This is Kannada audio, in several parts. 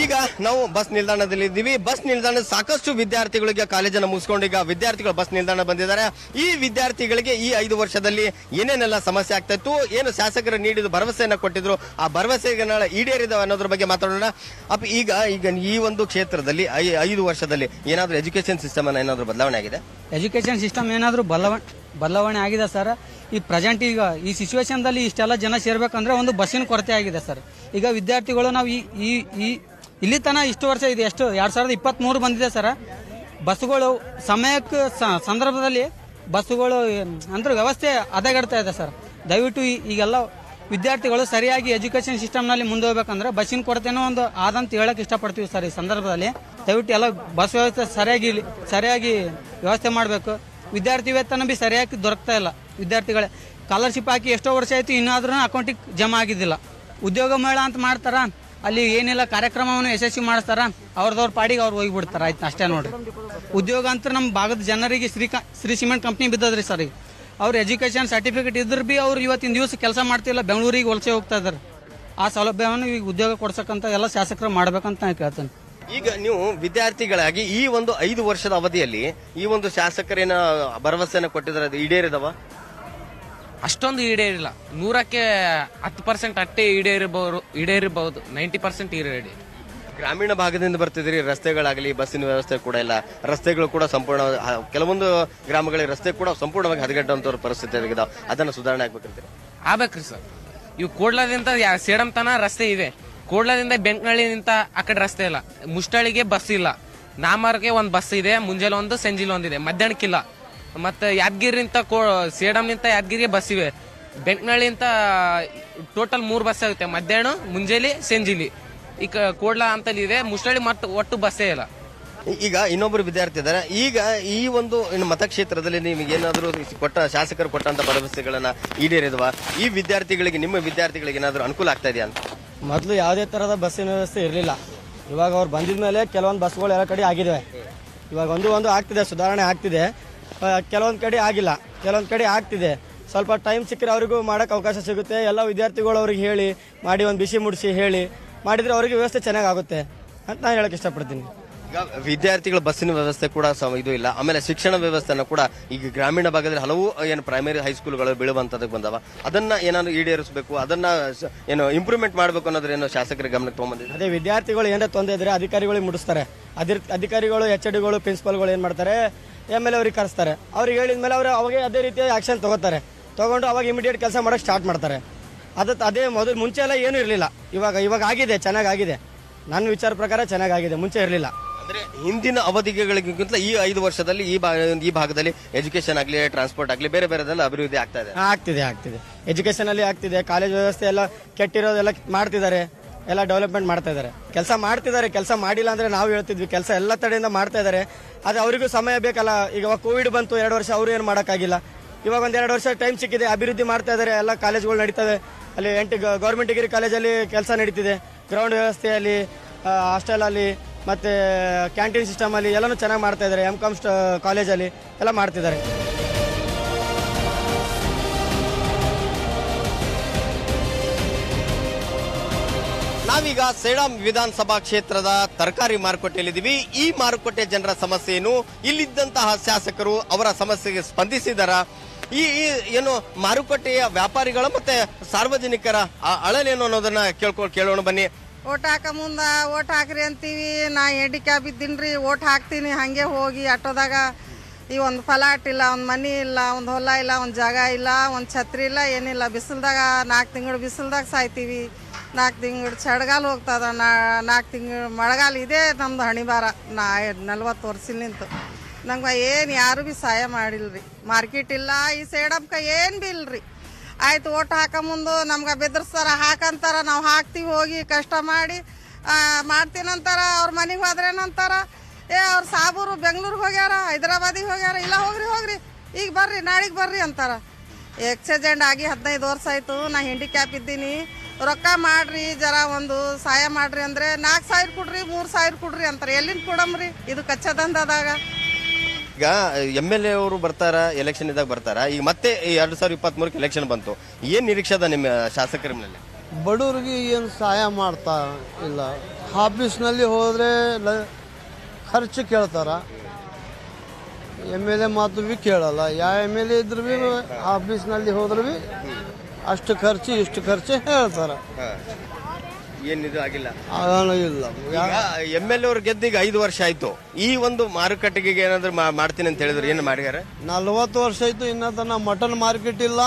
ಈಗ ನಾವು ಬಸ್ ನಿಲ್ದಾಣದಲ್ಲಿ ಇದ್ದೀವಿ. ಬಸ್ ನಿಲ್ದಾಣ ಸಾಕಷ್ಟು ವಿದ್ಯಾರ್ಥಿಗಳಿಗೆ ಕಾಲೇಜನ್ನು ಮುಗಿಸ್ಕೊಂಡು ಈಗ ವಿದ್ಯಾರ್ಥಿಗಳು ಬಸ್ ನಿಲ್ದಾಣ ಬಂದಿದ್ದಾರೆ. ಈ ವಿದ್ಯಾರ್ಥಿಗಳಿಗೆ ಈ 5 ವರ್ಷದಲ್ಲಿ ಏನೇನೆಲ್ಲ ಸಮಸ್ಯೆ ಆಗ್ತಾ ಇತ್ತು, ಏನು ಶಾಸಕರು ನೀಡಿದ ಭರವಸೆಯನ್ನ ಕೊಟ್ಟಿದ್ರು, ಆ ಭರವಸೆಗಳ ಈಡೇರಿದವ ಅನ್ನೋದ್ರ ಬಗ್ಗೆ ಮಾತಾಡೋಣ. ಅಪ್ಪ, ಈಗ ಈ ಒಂದು ಕ್ಷೇತ್ರದಲ್ಲಿ 5 ವರ್ಷದಲ್ಲಿ ಏನಾದ್ರು ಎಜುಕೇಶನ್ ಸಿಸ್ಟಮ್ ಅನ್ನ ಏನಾದ್ರು ಬದಲಾವಣೆ ಆಗಿದೆ? ಎಜುಕೇಶನ್ ಸಿಸ್ಟಮ್ ಏನಾದ್ರು ಬದಲಾವಣೆ ಆಗಿದೆ ಸರ್. ಈ ಪ್ರೆಸೆಂಟ್ ಈಗ ಈ ಸಿಚುವೇಶನ್ದಲ್ಲಿ ಇಷ್ಟೆಲ್ಲ ಜನ ಸೇರ್ಬೇಕಂದ್ರೆ ಒಂದು ಬಸ್ಸಿನ ಕೊರತೆ ಆಗಿದೆ ಸರ್. ಈಗ ವಿದ್ಯಾರ್ಥಿಗಳು ನಾವು ಇಲ್ಲಿ ತನಕ ಇಷ್ಟು ವರ್ಷ ಇದೆ, ಎಷ್ಟು 2023 ಬಂದಿದೆ ಸರ್. ಬಸ್ಸುಗಳು ಸಮಯಕ್ಕೆ ಸಂದರ್ಭದಲ್ಲಿ ಬಸ್ಸುಗಳು ಅಂದ್ರೆ ವ್ಯವಸ್ಥೆ ಹದಗೆಡ್ತಾ ಇದೆ ಸರ್. ದಯವಿಟ್ಟು ಈಗೆಲ್ಲ ವಿದ್ಯಾರ್ಥಿಗಳು ಸರಿಯಾಗಿ ಎಜುಕೇಶನ್ ಸಿಸ್ಟಮ್ನಲ್ಲಿ ಮುಂದೆ ಹೋಗ್ಬೇಕಂದ್ರೆ ಬಸ್ಸಿನ ಕೊರತೆನೂ ಒಂದು ಆದಂತ ಹೇಳಕ್ ಇಷ್ಟಪಡ್ತೀವಿ ಸರ್. ಈ ಸಂದರ್ಭದಲ್ಲಿ ದಯವಿಟ್ಟು ಎಲ್ಲ ಬಸ್ ವ್ಯವಸ್ಥೆ ಸರಿಯಾಗಿ ವ್ಯವಸ್ಥೆ ಮಾಡಬೇಕು. ವಿದ್ಯಾರ್ಥಿ ವೇತನ ಬಿ ಸರಿಯಾಗಿ ದೊರಕ್ತಾ ಇಲ್ಲ. ವಿದ್ಯಾರ್ಥಿಗಳೇ ಸ್ಕಾಲರ್ಶಿಪ್ ಹಾಕಿ ಎಷ್ಟೋ ವರ್ಷ ಆಯ್ತು, ಇನ್ನಾದ್ರೂ ಅಕೌಂಟಿಗೆ ಜಮಾ ಆಗಿದ್ದಿಲ್ಲ. ಉದ್ಯೋಗ ಮೇಳ ಅಂತ ಮಾಡ್ತಾರ, ಅಲ್ಲಿ ಏನಿಲ್ಲ ಕಾರ್ಯಕ್ರಮವನ್ನು ಯಶಸ್ವಿ ಮಾಡಿಸ್ತಾರ, ಅವ್ರದವ್ರ ಪಾಡಿಗೆ ಅವ್ರು ಹೋಗಿಬಿಡ್ತಾರ. ಆಯ್ತು ಅಷ್ಟೇ ನೋಡ್ರಿ. ಉದ್ಯೋಗ ಅಂತ ನಮ್ಮ ಭಾಗದ ಜನರಿಗೆ ಶ್ರೀ ಸಿಮೆಂಟ್ ಕಂಪ್ನಿ ಬಿದ್ದದ್ರಿ ಸರ್. ಈಗ ಅವ್ರ ಎಜುಕೇಶನ್ ಸರ್ಟಿಫಿಕೇಟ್ ಇದ್ರ ಬಿ ಅವ್ರು ಇವತ್ತಿನ ದಿವಸ ಕೆಲಸ ಮಾಡ್ತಿಲ್ಲ, ಬೆಂಗಳೂರಿಗೆ ವಲಸೆ ಹೋಗ್ತಾ ಇದಾರೆ. ಆ ಸೌಲಭ್ಯವನ್ನು ಈಗ ಉದ್ಯೋಗ ಕೊಡ್ಸಕ್ಕಂತ ಎಲ್ಲ ಶಾಸಕರು ಮಾಡ್ಬೇಕಂತ ನಾನು ಕೇಳ್ತೇನೆ. ಈಗ ನೀವು ವಿದ್ಯಾರ್ಥಿಗಳಾಗಿ ಈ ಒಂದು 5 ವರ್ಷದ ಅವಧಿಯಲ್ಲಿ ಈ ಒಂದು ಶಾಸಕರೇನ ಭರವಸೆನ ಕೊಟ್ಟಿದ್ರೆ ಅದು ಈಡೇರಿದವ? ಅಷ್ಟೊಂದು ಈಡೇರಿಲ್ಲ. 100ಕ್ಕೆ 10% ಅಟ್ಟೆ ಈಡೇರಿಬಹುದು. 90% ಈಡೇರಿ. ಗ್ರಾಮೀಣ ಭಾಗದಿಂದ ಬರ್ತಿದ್ರಿ, ರಸ್ತೆಗಳಾಗಲಿ ಬಸ್ಸಿನ ವ್ಯವಸ್ಥೆ ಕೂಡ ಇಲ್ಲ. ರಸ್ತೆಗಳು ಕೂಡ ಸಂಪೂರ್ಣ, ಕೆಲವೊಂದು ಗ್ರಾಮಗಳಿಗೆ ರಸ್ತೆ ಕೂಡ ಸಂಪೂರ್ಣವಾಗಿ ಹದಗೆಟ್ಟಂತ ಪರಿಸ್ಥಿತಿ ಆಗಿದೆ. ಅದನ್ನ ಸುಧಾರಣೆ ಆಗ್ಬೇಕಂತೀರಿ? ಆಗ್ಬೇಕ್ರಿ ಸರ್. ಇವು ಕೋಡ್ಲದಿಂದ ಸೇಡಂ ತನ ರಸ್ತೆ ಇದೆ. ಕೋಡ್ಲದಿಂದ ಬೆಂಕನಳ್ಳಿನಿಂದ ಆ ಕಡೆ ರಸ್ತೆ ಇಲ್ಲ. ಮುಷ್ಟಳಿಗೆ ಬಸ್ ಇಲ್ಲ. ನಾಮರ್ಗೆ ಒಂದು ಬಸ್ ಇದೆ, ಮುಂಜಾನೆ ಒಂದು ಸಂಜೆಲಿ ಒಂದಿದೆ, ಮಧ್ಯಾಹ್ನಕ್ಕಿಲ್ಲ. ಮತ್ತೆ ಯಾದಗಿರಿನಿಂದ ಸೇಡಂನಿಂದ ಯಾದಗಿರಿಗೆ ಬಸ್ ಇವೆ. ಬೆಂಕನಳ್ಳಿಂದ ಟೋಟಲ್ 3 ಬಸ್ ಆಗುತ್ತೆ, ಮಧ್ಯಾಹ್ನ, ಮುಂಜಾನೆ, ಸಂಜೆಲಿ. ಈಗ ಕೋಡ್ಲ ಅಂತಲ್ಲಿ ಇದೆ, ಮುಷ್ಟಳಿ ಮತ್ತೆ ಒಟ್ಟು ಬಸ್ಸೇ ಇಲ್ಲ. ಈಗ ಇನ್ನೊಬ್ಬರು ವಿದ್ಯಾರ್ಥಿ ಇದ್ದಾರೆ. ಈಗ ಈ ಒಂದು ಮತಕ್ಷೇತ್ರದಲ್ಲಿ ನಿಮಗೆ ಏನಾದ್ರು ಶಾಸಕರು ಕೊಟ್ಟಂತ ಭರವಸೆಗಳನ್ನ ಈಡೇರಿದವಾ? ಈ ವಿದ್ಯಾರ್ಥಿಗಳಿಗೆ, ನಿಮ್ಮ ವಿದ್ಯಾರ್ಥಿಗಳಿಗೆ ಏನಾದ್ರು ಅನುಕೂಲ ಆಗ್ತಾ ಇದೆಯಾ ಅಂತ? ಮೊದಲು ಯಾವುದೇ ತರಹದ ಬಸ್ಸಿನ ವ್ಯವಸ್ಥೆ ಇರಲಿಲ್ಲ. ಇವಾಗ ಅವ್ರು ಬಂದಿದ ಮೇಲೆ ಕೆಲವೊಂದು ಬಸ್ಗಳು ಎಲ್ಲ ಕಡೆ ಆಗಿದ್ದಾವೆ. ಇವಾಗ ಒಂದು ಆಗ್ತಿದೆ, ಸುಧಾರಣೆ ಆಗ್ತಿದೆ. ಕೆಲವೊಂದು ಕಡೆ ಆಗಿಲ್ಲ, ಕೆಲವೊಂದು ಕಡೆ ಆಗ್ತಿದೆ. ಸ್ವಲ್ಪ ಟೈಮ್ ಸಿಕ್ಕರೆ ಅವರಿಗೂ ಮಾಡೋಕೆ ಅವಕಾಶ ಸಿಗುತ್ತೆ. ಎಲ್ಲ ವಿದ್ಯಾರ್ಥಿಗಳು ಅವ್ರಿಗೆ ಹೇಳಿ ಮಾಡಿ ಒಂದು ಬಿಸಿ ಮುಡಿಸಿ ಹೇಳಿ ಮಾಡಿದರೆ ಅವರಿಗೆ ವ್ಯವಸ್ಥೆ ಚೆನ್ನಾಗುತ್ತೆ ಅಂತ ನಾನು ಹೇಳಕ್ಕೆ ಇಷ್ಟಪಡ್ತೀನಿ. ಈಗ ವಿದ್ಯಾರ್ಥಿಗಳ ಬಸ್ಸಿನ ವ್ಯವಸ್ಥೆ ಕೂಡ ಇದು ಇಲ್ಲ. ಆಮೇಲೆ ಶಿಕ್ಷಣ ವ್ಯವಸ್ಥೆನ ಕೂಡ ಈಗ ಗ್ರಾಮೀಣ ಭಾಗದಲ್ಲಿ ಹಲವು ಏನು ಪ್ರೈಮರಿ ಹೈಸ್ಕೂಲ್ಗಳು ಬೀಳುವಂತದಕ್ಕೆ ಬಂದವ. ಅದನ್ನ ಏನಾದ್ರು ಈಡೇರಿಸಬೇಕು, ಅದನ್ನ ಏನು ಇಂಪ್ರೂವ್ಮೆಂಟ್ ಮಾಡಬೇಕು ಅನ್ನೋದ್ರ ಏನೋ ಶಾಸಕರ ಗಮನಕ್ಕೆ ತಗೊಂಡ್ಬಂದಿದೆ. ಅದೇ ವಿದ್ಯಾರ್ಥಿಗಳು ಏನಾರ ತೊಂದರೆ ಇದ್ರೆ ಅಧಿಕಾರಿಗಳಿಗೆ ಮುಡಿಸ್ತಾರೆ. ಅಧಿಕಾರಿಗಳು HODಗಳು ಪ್ರಿನ್ಸಿಪಾಲ್ಗಳು ಏನು ಮಾಡ್ತಾರೆ, MLA ಅವ್ರಿಗೆ ಕರೆಸ್ತಾರೆ. ಅವ್ರಿಗೆ ಹೇಳಿದ ಮೇಲೆ ಅವರು ಅವಾಗ ಅದೇ ರೀತಿಯ ಆಕ್ಷನ್ ತಗೊಂಡು ಅವಾಗ ಇಮಿಡಿಯೇಟ್ ಕೆಲಸ ಮಾಡೋಕೆ ಸ್ಟಾರ್ಟ್ ಮಾಡ್ತಾರೆ. ಅದೇ ಮೊದಲು ಮುಂಚೆ ಎಲ್ಲ ಏನೂ ಇರಲಿಲ್ಲ. ಇವಾಗ ಆಗಿದೆ, ಚೆನ್ನಾಗಿದೆ. ನನ್ನ ವಿಚಾರ ಪ್ರಕಾರ ಚೆನ್ನಾಗಿದೆ, ಮುಂಚೆ ಇರಲಿಲ್ಲ. ಅಂದ್ರೆ ಹಿಂದಿನ ಅವಧಿಗಳಿಗಿಂತ ಈ 5 ವರ್ಷದಲ್ಲಿ ಈ ಭಾಗದಲ್ಲಿ ಎಜುಕೇಶನ್ ಆಗಲಿ, ಟ್ರಾನ್ಸ್ಪೋರ್ಟ್ ಆಗಲಿ, ಬೇರೆ ಬೇರೆದೆಲ್ಲ ಅಭಿವೃದ್ಧಿ ಆಗ್ತಾ ಇದೆ. ಆಗ್ತಿದೆ. ಎಜುಕೇಶನ್ ಅಲ್ಲಿ ಆಗ್ತಿದೆ. ಕಾಲೇಜ್ ವ್ಯವಸ್ಥೆ ಎಲ್ಲ ಕೆಟ್ಟಿರೋದೆಲ್ಲ ಮಾಡ್ತಿದ್ದಾರೆ, ಎಲ್ಲ ಡೆವಲಪ್ಮೆಂಟ್ ಮಾಡ್ತಾ ಇದ್ದಾರೆ. ಕೆಲಸ ಮಾಡ್ತಿದ್ದಾರೆ. ಕೆಲಸ ಮಾಡಿಲ್ಲ ಅಂದ್ರೆ ನಾವು ಹೇಳ್ತಿದ್ವಿ, ಕೆಲಸ ಎಲ್ಲ ಕಡೆಯಿಂದ ಮಾಡ್ತಾ ಇದ್ದಾರೆ. ಆದ್ರೆ ಅವರಿಗೂ ಸಮಯ ಬೇಕಲ್ಲ. ಈಗ ಕೋವಿಡ್ ಬಂತು, 2 ವರ್ಷ ಅವರು ಏನು ಮಾಡೋಕ್ಕಾಗಿಲ್ಲ. ಇವಾಗ ಒಂದು 2 ವರ್ಷ ಟೈಮ್ ಸಿಕ್ಕಿದೆ, ಅಭಿವೃದ್ಧಿ ಮಾಡ್ತಾ ಇದ್ದಾರೆ. ಎಲ್ಲ ಕಾಲೇಜ್ಗಳು ನಡೀತವೆ. ಅಲ್ಲಿ 8 ಗೌರ್ಮೆಂಟ್ ಡಿಗ್ರಿ ಕಾಲೇಜಲ್ಲಿ ಕೆಲಸ ನಡೀತಿದೆ. ಗ್ರೌಂಡ್ ವ್ಯವಸ್ಥೆಯಲ್ಲಿ, ಹಾಸ್ಟೆಲ್ ಅಲ್ಲಿ, ಮತ್ತೆ ಕ್ಯಾಂಟೀನ್ ಸಿಸ್ಟಮ್ ಅಲ್ಲಿ ಎಲ್ಲಾನು ಚೆನ್ನಾಗಿ ಮಾಡ್ತಾ ಇದ್ದಾರೆ. MCOM ಕಾಲೇಜಲ್ಲಿ ಎಲ್ಲ ಮಾಡ್ತಿದ್ದಾರೆ. ನಾವೀಗ ಸೇಡಂ ವಿಧಾನಸಭಾ ಕ್ಷೇತ್ರದ ತರಕಾರಿ ಮಾರುಕಟ್ಟೆಯಲ್ಲಿದ್ದೀವಿ. ಈ ಮಾರುಕಟ್ಟೆ ಜನರ ಸಮಸ್ಯೆ ಏನು, ಇಲ್ಲಿದ್ದಂತಹ ಶಾಸಕರು ಅವರ ಸಮಸ್ಯೆಗೆ ಸ್ಪಂದಿಸಿದಾರ, ಈ ಏನು ಮಾರುಕಟ್ಟೆಯ ವ್ಯಾಪಾರಿಗಳ ಮತ್ತೆ ಸಾರ್ವಜನಿಕರ ಅಳಲೇನು ಅನ್ನೋದನ್ನ ಕೇಳೋಣ ಬನ್ನಿ. ಓಟ್ ಹಾಕ ಮುಂದ ಓಟ್ ಹಾಕ್ರಿ ಅಂತೀವಿ. ನಾ ಹ್ಯಾಂಡಿಕ್ಯಾಪ್ ಇದ್ದೀನ್ರಿ, ಓಟ್ ಹಾಕ್ತೀನಿ. ಹಂಗೆ ಹೋಗಿ ಆಟೋದಾಗ ಈ ಒಂದು ಫಲಾಟ್ ಇಲ್ಲ, ಒಂದು ಮನಿ ಇಲ್ಲ, ಒಂದು ಹೊಲ ಇಲ್ಲ, ಒಂದು ಜಾಗ ಇಲ್ಲ, ಒಂದು ಛತ್ರಿ ಇಲ್ಲ, ಏನಿಲ್ಲ. ಬಿಸಿಲ್ದಾಗ 4 ತಿಂಗಳು ಬಿಸಿಲ್ದಾಗ ಸಾಯ್ತೀವಿ. 4 ತಿಂಗಳು ಚಳಿಗಾಲ ಹೋಗ್ತದ, 4 ತಿಂಗಳು ಮಳೆಗಾಲ. ಇದೇ ನಮ್ದು ಹಣಿಬಾರ. 40 ವರ್ಷಲಿಂತ ನಂಗೆ ಏನು ಯಾರು ಭೀ ಸಹಾಯ ಮಾಡಿಲ್ರಿ. ಮಾರ್ಕೆಟ್ ಇಲ್ಲ, ಈ ಸೇಡಮ್ಕ ಏನು ಭೀ ಇಲ್ರಿ. ಆಯ್ತು, ಓಟ್ ಹಾಕ ಮುಂದೆ ನಮ್ಗೆ ಬೆದರ್ಸ್ತಾರ, ಹಾಕಂತಾರ. ನಾವು ಹಾಕ್ತೀವಿ, ಹೋಗಿ ಕಷ್ಟ ಮಾಡಿ ಮಾಡ್ತೀನಂತಾರ. ಅವ್ರ ಮನೆಗೆ ಹೋದ್ರೇನಂತಾರ, ಅವ್ರ ಸಾಬೂರು ಬೆಂಗಳೂರಿಗೆ ಹೋಗ್ಯಾರ, ಹೈದರಾಬಾದಿಗೆ ಹೋಗ್ಯಾರ. ಇಲ್ಲ ಹೋಗ್ರಿ ಈಗ ಬರ್ರಿ, ನಾಳೆಗೆ ಬರ್ರಿ ಅಂತಾರ. ಎಕ್ಸಿಡೆಂಟ್ ಆಗಿ 15 ವರ್ಷ ಆಯ್ತು. ನಾ ಹ್ಯಾಂಡಿಕ್ಯಾಪ್ ಇದ್ದೀನಿ, ರೊಕ್ಕ ಮಾಡ್ರಿ, ಜರ ಒಂದು ಸಹಾಯ ಮಾಡ್ರಿ ಅಂದ್ರೆ 4,000 ಕೊಡ್ರಿ, 3,000 ಕೊಡ್ರಿ ಅಂತಾರೆ. ಎಲ್ಲಿಂದ ಕೊಡಮ್ರಿ? ಇದು ಕಚ್ಚಾ ದಂಧದಾಗ. ಈಗ MLA ಅವರು ಬರ್ತಾರ, ಎಲೆಕ್ಷನ್ ಇದ್ದಾಗ ಬರ್ತಾರ. ಈಗ ಮತ್ತೆ 2023 ಎಲೆಕ್ಷನ್ ಬಂತು. ಏನ್ ನಿರೀಕ್ಷೆ ಅದ ನಿಮ್ಮ ಶಾಸಕರ ಮೇಲೆ? ಬಡವರಿಗೆ ಏನು ಸಹಾಯ ಮಾಡ್ತಾ ಇಲ್ಲ. ಆಫೀಸ್ನಲ್ಲಿ ಹೋದರೆ ಖರ್ಚು ಕೇಳ್ತಾರೆ. MLA ಮಾತು ಭೀ ಕೇಳಲ್ಲ. ಯಾವ MLA ಇದ್ರು ಭೀ ಆಫೀಸ್ನಲ್ಲಿ ಹೋದ್ರೆ ಭೀ ಅಷ್ಟು ಖರ್ಚು ಇಷ್ಟು ಖರ್ಚು ಹೇಳ್ತಾರೆ. ಏನಿದು ಆಗಿಲ್ಲ ಇಲ್ಲ. MLA ಅವ್ರು ಗೆದ್ದೀಗ 5 ವರ್ಷ ಆಯ್ತು. ಈ ಒಂದು ಮಾರುಕಟ್ಟೆಗೆ ಏನಾದ್ರು ಮಾಡ್ತೀನಿ ಅಂತ ಹೇಳಿದ್ರು, ಏನು ಮಾಡಿದಾರೆ? 40 ವರ್ಷ ಆಯ್ತು. ಇನ್ನ ತನ ಮಟನ್ ಮಾರ್ಕೆಟ್ ಇಲ್ಲ,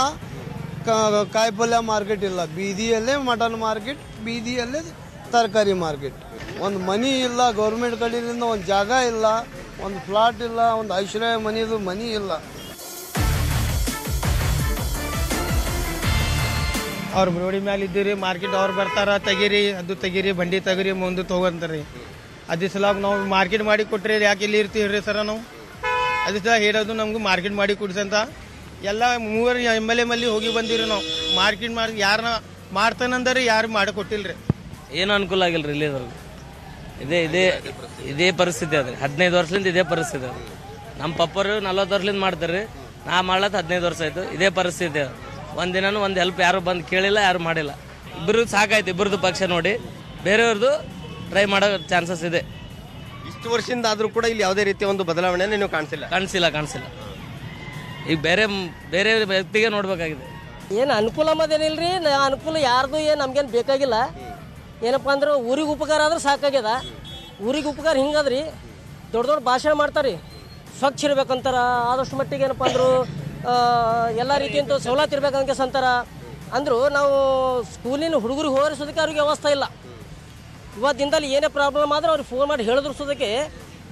ಕಾಯಿಪಲ್ಯ ಮಾರ್ಕೆಟ್ ಇಲ್ಲ. ಬೀದಿಯಲ್ಲೇ ಮಟನ್ ಮಾರ್ಕೆಟ್, ಬೀದಿಯಲ್ಲೇ ತರಕಾರಿ ಮಾರ್ಕೆಟ್. ಒಂದು ಮನಿ ಇಲ್ಲ ಗೌರ್ಮೆಂಟ್ ಕಡೆಯಿಂದ, ಒಂದು ಜಾಗ ಇಲ್ಲ, ಒಂದು ಫ್ಲಾಟ್ ಇಲ್ಲ, ಒಂದು ಆಶ್ರಯ ಮನಿದು ಮನಿ ಇಲ್ಲ. ಅವ್ರ ರೋಡಿ ಮೇಲೆ ಇದ್ದೀರಿ, ಮಾರ್ಕೆಟ್ ಅವ್ರು ಬರ್ತಾರ, ತೆಗೀರಿ ಅದು ತೆಗೀರಿ, ಬಂಡಿ ತೆಗೀರಿ, ಮುಂದೆ ತೊಗೊಂತಾರ್ರಿ. ಅದೇ ಸಲ ನಾವು ಮಾರ್ಕೆಟ್ ಮಾಡಿ ಕೊಟ್ರಿ, ಯಾಕೆ ಇಲ್ಲಿ ಇರ್ತೀವ್ರಿ ಸರ ನಾವು? ಅದೇ ಸಲ ಹೇಳೋದು ನಮ್ಗೆ ಮಾರ್ಕೆಟ್ ಮಾಡಿ ಕೊಡ್ಸಂತ. ಎಲ್ಲ 3 MLA ಮಲ್ಲಿ ಹೋಗಿ ಬಂದಿರಿ ನಾವು. ಮಾರ್ಕೆಟ್ ಮಾಡಿ ಯಾರನ್ನ ಮಾಡ್ತಾನಂದ್ರೆ ಯಾರು ಮಾಡಿ ಕೊಟ್ಟಿಲ್ರಿ. ಏನು ಅನುಕೂಲ ಆಗಿಲ್ಲ ರೀ ಇಲ್ಲಿದವ್ರಿಗೆ. ಇದೇ ಪರಿಸ್ಥಿತಿ ಅದ. 15 ವರ್ಷದಿಂದ ಇದೇ ಪರಿಸ್ಥಿತಿ ಅದ. ನಮ್ಮ ಪಪ್ಪರು 40 ವರ್ಷದಿಂದ ಮಾಡ್ತಾರೆ, ನಾ ಮಾಡ್ಲತ್ತ 15 ವರ್ಷ ಆಯ್ತು. ಇದೇ ಪರಿಸ್ಥಿತಿ ಅದ. ಒಂದಿನೂ ಒಂದು ಹೆಲ್ಪ್ ಯಾರು ಬಂದು ಕೇಳಿಲ್ಲ, ಯಾರು ಮಾಡಿಲ್ಲ. ಇಬ್ಬರು ಸಾಕಾಯ್ತು, ಇಬ್ಬರದು ಪಕ್ಷ ನೋಡಿ. ಬೇರೆಯವ್ರದ್ದು ಟ್ರೈ ಮಾಡೋ ಚಾನ್ಸಸ್ ಇದೆ. ಇಷ್ಟು ವರ್ಷದಿಂದ ಆದ್ರೂ ಕೂಡ ಇಲ್ಲಿ ಯಾವುದೇ ರೀತಿಯ ಒಂದು ಬದಲಾವಣೆ ನೀವು ಕಾಣಿಸಿಲ್ಲ. ಈಗ ಬೇರೆ ವ್ಯಕ್ತಿಗೆ ನೋಡ್ಬೇಕಾಗಿದೆ. ಏನು ಅನುಕೂಲ ಮತ್ತೇನಿಲ್ರಿ. ಅನುಕೂಲ ಯಾರ್ದು ಏನು ನಮ್ಗೇನು ಬೇಕಾಗಿಲ್ಲ. ಏನಪ್ಪ ಅಂದ್ರೆ ಊರಿಗೆ ಉಪಕಾರ ಆದ್ರೆ ಸಾಕಾಗ್ಯದ. ಊರಿಗೆ ಉಪಕಾರ ಹಿಂಗದ್ರಿ, ದೊಡ್ಡ ಭಾಷಣ ಮಾಡ್ತಾರೆ, ಸ್ವಚ್ಛ ಇರ್ಬೇಕಂತಾರ. ಆದಷ್ಟು ಮಟ್ಟಿಗೆ ಏನಪ್ಪ ಅಂದರು ಎಲ್ಲ ರೀತಿಯಂತ ಸವಲತ್ತು ಇರ್ಬೇಕಂತ ಅಂತಾರ. ಅಂದರು ನಾವು ಸ್ಕೂಲಿನ ಹುಡುಗರಿಗೆ ಹೋರಿಸೋದಕ್ಕೆ ಅವ್ರಿಗೆ ವ್ಯವಸ್ಥೆ ಇಲ್ಲ. ಇವತ್ತಿಂದಲ್ಲಿ ಏನೇ ಪ್ರಾಬ್ಲಮ್ ಆದ್ರೆ ಅವ್ರಿಗೆ ಫೋನ್ ಮಾಡಿ ಹೇಳಿದ್ರಸೋದಕ್ಕೆ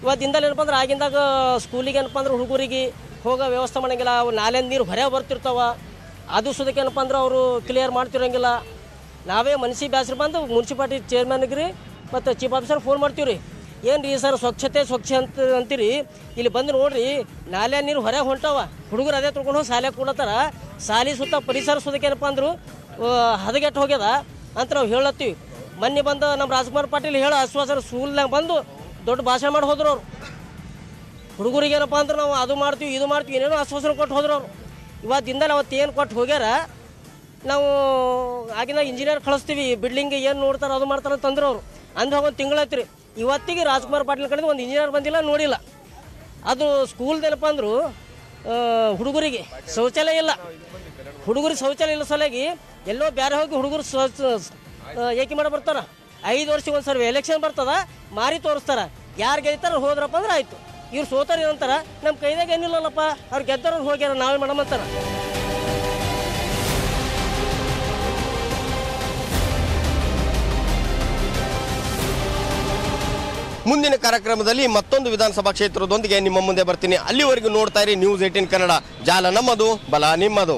ಇವತ್ತಿಂದಲ್ಲಿ ಏನಪ್ಪ ಅಂದ್ರೆ ಆಗಿಂದಾಗ ಸ್ಕೂಲಿಗೆ ಏನಪ್ಪ ಅಂದ್ರೆ ಹುಡುಗರಿಗೆ ಹೋಗೋ ವ್ಯವಸ್ಥೆ ಮಾಡೋಂಗಿಲ್ಲ. ಅವು ನಾಲೆಂದು ನೀರು ಹೊರ ಬರ್ತಿರ್ತಾವ, ಅದು ಸುದಕ್ಕೆ ಏನಪ್ಪ ಅಂದ್ರೆ ಅವರು ಕ್ಲಿಯರ್ ಮಾಡ್ತಿರೋಂಗಿಲ್ಲ. ನಾವೇ ಮನಸ್ಸಿಗೆ ಬೇಸರ ಬಂದು ಮುನ್ಸಿಪಾಲ್ಟಿ ಚೇರ್ಮನ್ಗೆ ರೀ ಮತ್ತು ಚೀಫ್ ಆಫೀಸರ್ ಫೋನ್ ಮಾಡ್ತೀವಿ ರೀ. ಏನು ರೀ ಸರ್ ಸ್ವಚ್ಛ ಅಂತೀರಿ, ಇಲ್ಲಿ ಬಂದು ನೋಡ್ರಿ ನಾಲೆ ನೀರು ಹೊರಗೆ ಹೊಂಟಾವ, ಹುಡುಗರು ಅದೇ ತೊಳ್ಕೊಂಡು ಹೋಗಿ ಶಾಲೆಗೆ ಕೊಡತ್ತಾರ. ಶಾಲೆ ಸುತ್ತ ಪರಿಸರ ಸುದಕ್ಕೆ ಏನಪ್ಪ ಅಂದರು ಹದಗೆಟ್ಟು ಹೋಗ್ಯದ ಅಂತ ನಾವು ಹೇಳತ್ತೀವಿ. ಮೊನ್ನೆ ಬಂದು ನಮ್ಮ ರಾಜ್ಕುಮಾರ್ ಪಾಟೀಲ್ ಹೇಳೋ ಆಶ್ವಾಸನ ಸ್ಕೂಲ್ನಾಗ ಬಂದು ದೊಡ್ಡ ಭಾಷಣ ಮಾಡಿ ಹೋದ್ರು ಅವರು. ಹುಡುಗರಿಗೆ ಏನಪ್ಪ ಅಂದ್ರೆ ನಾವು ಅದು ಮಾಡ್ತೀವಿ ಇದು ಮಾಡ್ತೀವಿ ಏನೇನೋ ಆಶ್ವಾಸನೆ ಕೊಟ್ಟು ಹೋದ್ರು ಅವರು. ಇವತ್ತಿಂದಲೇ ಅವತ್ತು ಏನು ಕೊಟ್ಟು ಹೋಗ್ಯಾರ, ನಾವು ಆಗಿನ ಇಂಜಿನಿಯರ್ ಕಳಿಸ್ತೀವಿ, ಬಿಲ್ಡಿಂಗ್ ಏನು ನೋಡ್ತಾರೆ ಅದು ಮಾಡ್ತಾರೆ ಅಂತಂದ್ರೆ ಅವರು ಅಂದು ಹೋಗೋದು ತಿಂಗಳಾಯ್ತು ರೀ. ಇವತ್ತಿಗೆ ರಾಜ್ಕುಮಾರ್ ಪಾಟೀಲ್ ಕಡೆ ಒಂದು ಇಂಜಿನಿಯರ್ ಬಂದಿಲ್ಲ, ನೋಡಿಲ್ಲ. ಅದು ಸ್ಕೂಲ್ದೇನಪ್ಪ ಅಂದರು ಹುಡುಗರಿಗೆ ಶೌಚಾಲಯ ಇಲ್ಲ. ಹುಡುಗರಿಗೆ ಶೌಚಾಲಯ ಇಲ್ಲ ಸಲುವಾಗಿ ಎಲ್ಲೋ ಬೇರೆ ಹೋಗಿ ಹುಡುಗರು ಏಕೆ ಮಾಡಿ ಬರ್ತಾರ. 5 ವರ್ಷಕ್ಕೆ ಒಂದು ಸರ್ವೆ ಎಲೆಕ್ಷನ್ ಬರ್ತದ, ಮಾರಿ ತೋರಿಸ್ತಾರ. ಯಾರು ಗೆಲ್ತಾರ ಹೋದ್ರಪ್ಪ ಅಂದ್ರೆ ಆಯಿತು. ಇವ್ರು ಸೋತಾರ ಏನಂತಾರ, ನಮ್ಮ ಕೈದಾಗ ಏನಿಲ್ಲಲ್ಲಪ್ಪ, ಅವ್ರು ಗೆದ್ದಾರ ಹೋಗ್ಯಾರ, ನಾವೇ ಮೇಡಮ್ ಅಂತಾರ. ಮುಂದಿನ ಕಾರ್ಯಕ್ರಮದಲ್ಲಿ ಮತ್ತೊಂದು ವಿಧಾನಸಭಾ ಕ್ಷೇತ್ರದೊಂದಿಗೆ ನಿಮ್ಮ ಮುಂದೆ ಬರ್ತೀನಿ. ಅಲ್ಲಿವರೆಗೂ ನೋಡ್ತಾ ಇರಿ ನ್ಯೂಸ್ 18 ಕನ್ನಡ. ಜಾಲ ನಮ್ಮದು, ಬಲ ನಿಮ್ಮದು.